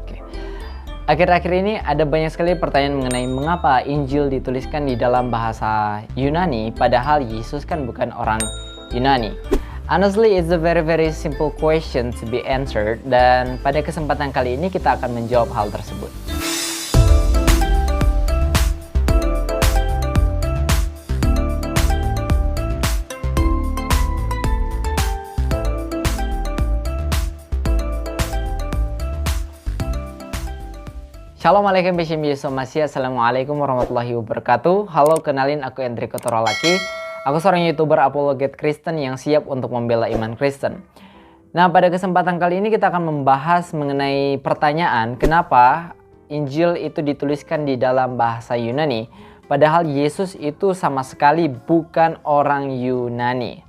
Oke. Akhir-akhir ini ada banyak sekali pertanyaan mengenai mengapa Injil dituliskan di dalam bahasa Yunani padahal Yesus kan bukan orang Yunani. Honestly, it's a very simple question to be answered, dan pada kesempatan kali ini kita akan menjawab hal tersebut. Assalamualaikum Assalamualaikum warahmatullahi wabarakatuh. Halo, kenalin aku Enrico Torolaki. Aku seorang YouTuber apologet Kristen yang siap untuk membela iman Kristen. Nah, pada kesempatan kali ini kita akan membahas mengenai pertanyaan kenapa Injil itu dituliskan di dalam bahasa Yunani padahal Yesus itu sama sekali bukan orang Yunani.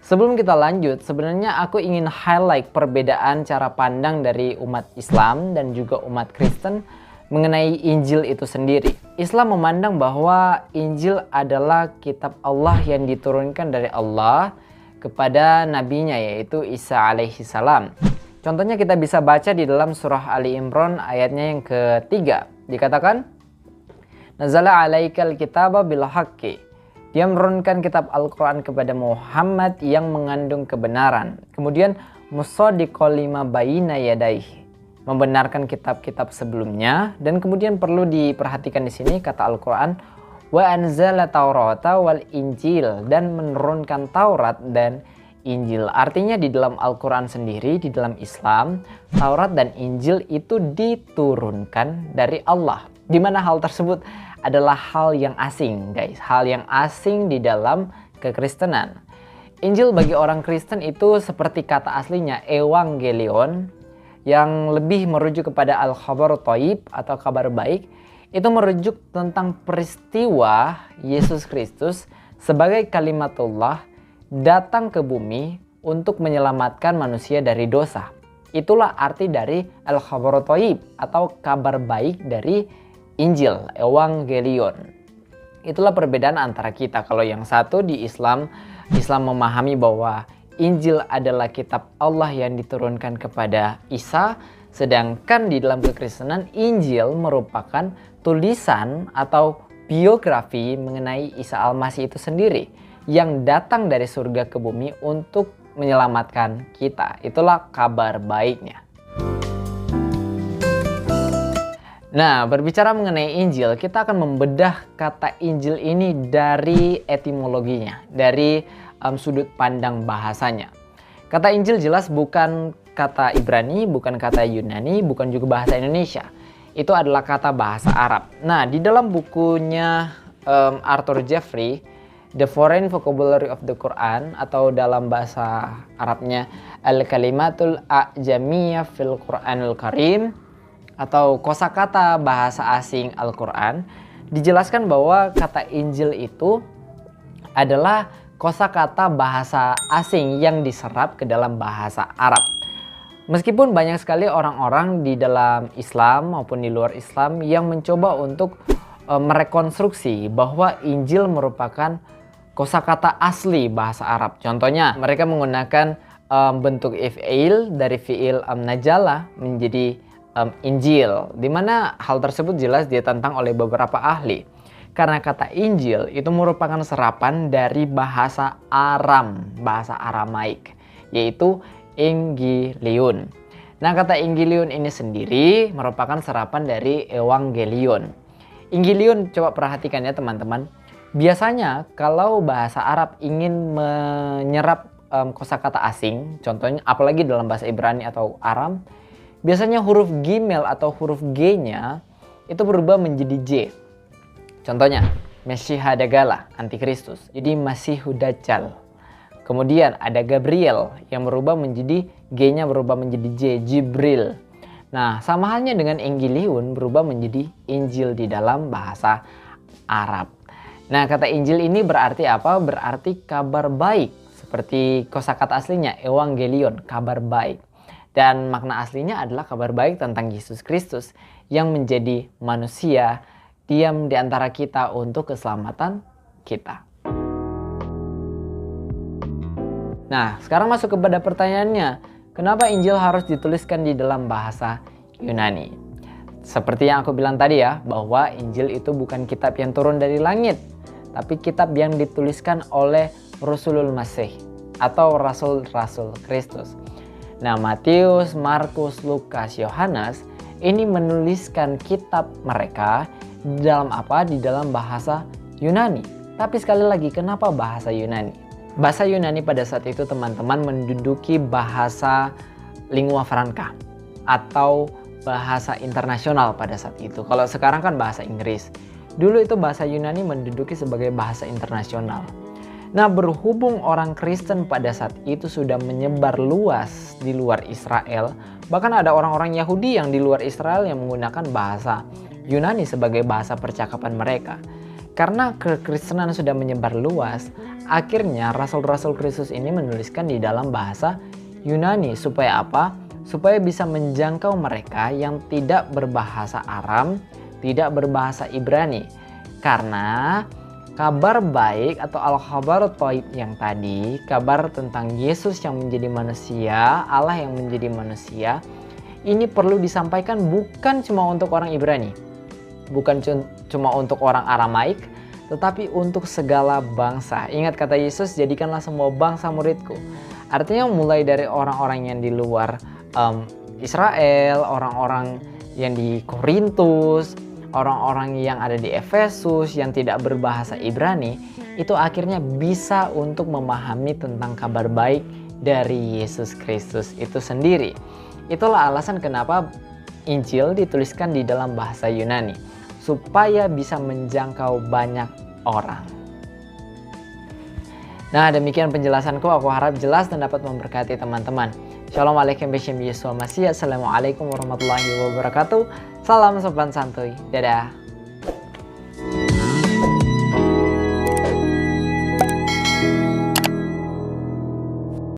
Sebelum kita lanjut, sebenarnya aku ingin highlight perbedaan cara pandang dari umat Islam dan juga umat Kristen mengenai Injil itu sendiri. Islam memandang bahwa Injil adalah kitab Allah yang diturunkan dari Allah kepada nabinya, yaitu Isa alaihi salam. Contohnya kita bisa baca di dalam surah Ali Imran ayatnya yang ketiga. Dikatakan, Nazala alaikal kitaba bil haqqi. Dia menurunkan kitab Al-Quran kepada Muhammad yang mengandung kebenaran. Kemudian musaddiqal lima baina yadaihi, membenarkan kitab-kitab sebelumnya. Dan kemudian perlu diperhatikan di sini kata Al-Quran, wa anzala taurata wal injil, dan menurunkan Taurat dan Injil. Artinya di dalam Al-Quran sendiri, di dalam Islam, Taurat dan Injil itu diturunkan dari Allah. Di mana hal tersebut adalah hal yang asing, guys. Hal yang asing di dalam kekristenan. Injil bagi orang Kristen itu seperti kata aslinya Evangelion, yang lebih merujuk kepada al-khabar thayyib atau kabar baik. Itu merujuk tentang peristiwa Yesus Kristus sebagai kalimatullah datang ke bumi untuk menyelamatkan manusia dari dosa. Itulah arti dari al-khabar thayyib atau kabar baik dari Injil, Evangelion. Itulah perbedaan antara kita. Kalau yang satu di Islam memahami bahwa Injil adalah kitab Allah yang diturunkan kepada Isa, sedangkan di dalam kekristenan Injil merupakan tulisan atau biografi mengenai Isa Al-Masih itu sendiri yang datang dari surga ke bumi untuk menyelamatkan kita. Itulah kabar baiknya. Nah, berbicara mengenai Injil, kita akan membedah kata Injil ini dari etimologinya, dari sudut pandang bahasanya. Kata Injil jelas bukan kata Ibrani, bukan kata Yunani, bukan juga bahasa Indonesia. Itu adalah kata bahasa Arab. Nah, di dalam bukunya Arthur Jeffrey, The Foreign Vocabulary of the Quran, atau dalam bahasa Arabnya Al-Kalimatul A'jamiyah fil Quranul Karim, atau kosakata bahasa asing Al-Quran, dijelaskan bahwa kata Injil itu adalah kosakata bahasa asing yang diserap ke dalam bahasa Arab. Meskipun banyak sekali orang-orang di dalam Islam maupun di luar Islam yang mencoba untuk merekonstruksi bahwa Injil merupakan kosakata asli bahasa Arab. Contohnya, mereka menggunakan bentuk if'il dari fi'il najala menjadi Injil, di mana hal tersebut jelas ditentang oleh beberapa ahli. Karena kata Injil itu merupakan serapan dari bahasa Aram, bahasa Aramaik, yaitu Engilion. Nah, kata Engilion ini sendiri merupakan serapan dari Evangelion. Engilion, coba perhatikan ya teman-teman. Biasanya kalau bahasa Arab ingin menyerap kosakata asing, contohnya apalagi dalam bahasa Ibrani atau Aram, biasanya huruf Gimel atau huruf G-nya itu berubah menjadi J. Contohnya, Mesiha Dagala, Antikristus, jadi Masihu Dajjal. Kemudian ada Gabriel yang berubah menjadi G-nya berubah menjadi J, Jibril. Nah, sama halnya dengan Engilion berubah menjadi Injil di dalam bahasa Arab. Nah, kata Injil ini berarti apa? Berarti kabar baik. Seperti kosakata aslinya, Evangelion, kabar baik. Dan makna aslinya adalah kabar baik tentang Yesus Kristus yang menjadi manusia, diam di antara kita untuk keselamatan kita. Nah, sekarang masuk kepada pertanyaannya. Kenapa Injil harus dituliskan di dalam bahasa Yunani. Seperti yang aku bilang tadi ya, bahwa Injil itu bukan kitab yang turun dari langit, tapi kitab yang dituliskan oleh Rasulul Masih atau Rasul-Rasul Kristus. Nah, Matius, Markus, Lukas, Yohanes ini menuliskan kitab mereka di dalam apa? Di dalam bahasa Yunani. Tapi sekali lagi, kenapa bahasa Yunani? Bahasa Yunani pada saat itu teman-teman menduduki bahasa lingua franca atau bahasa internasional pada saat itu. Kalau sekarang kan bahasa Inggris. Dulu itu bahasa Yunani menduduki sebagai bahasa internasional. Nah, berhubung orang Kristen pada saat itu sudah menyebar luas di luar Israel, bahkan ada orang-orang Yahudi yang di luar Israel yang menggunakan bahasa Yunani sebagai bahasa percakapan mereka. Karena kekristenan sudah menyebar luas, akhirnya rasul-rasul Kristus ini menuliskan di dalam bahasa Yunani. Supaya apa? Supaya bisa menjangkau mereka yang tidak berbahasa Aram, tidak berbahasa Ibrani. Karena kabar baik atau al-khabar thaib yang tadi, kabar tentang Yesus yang menjadi manusia, Allah yang menjadi manusia, ini perlu disampaikan bukan cuma untuk orang Ibrani, bukan cuma untuk orang Aramaik, tetapi untuk segala bangsa. Ingat kata Yesus, jadikanlah semua bangsa muridku. Artinya mulai dari orang-orang yang di luar Israel, orang-orang yang di Korintus, orang-orang yang ada di Efesus yang tidak berbahasa Ibrani, itu akhirnya bisa untuk memahami tentang kabar baik dari Yesus Kristus itu sendiri. Itulah alasan kenapa Injil dituliskan di dalam bahasa Yunani, supaya bisa menjangkau banyak orang. Nah, demikian penjelasanku, aku harap jelas dan dapat memberkati teman-teman. Shalom alaikum Beshem Yesua Masih. Assalamualaikum warahmatullahi wabarakatuh. Salam sopan santuy. Dadah.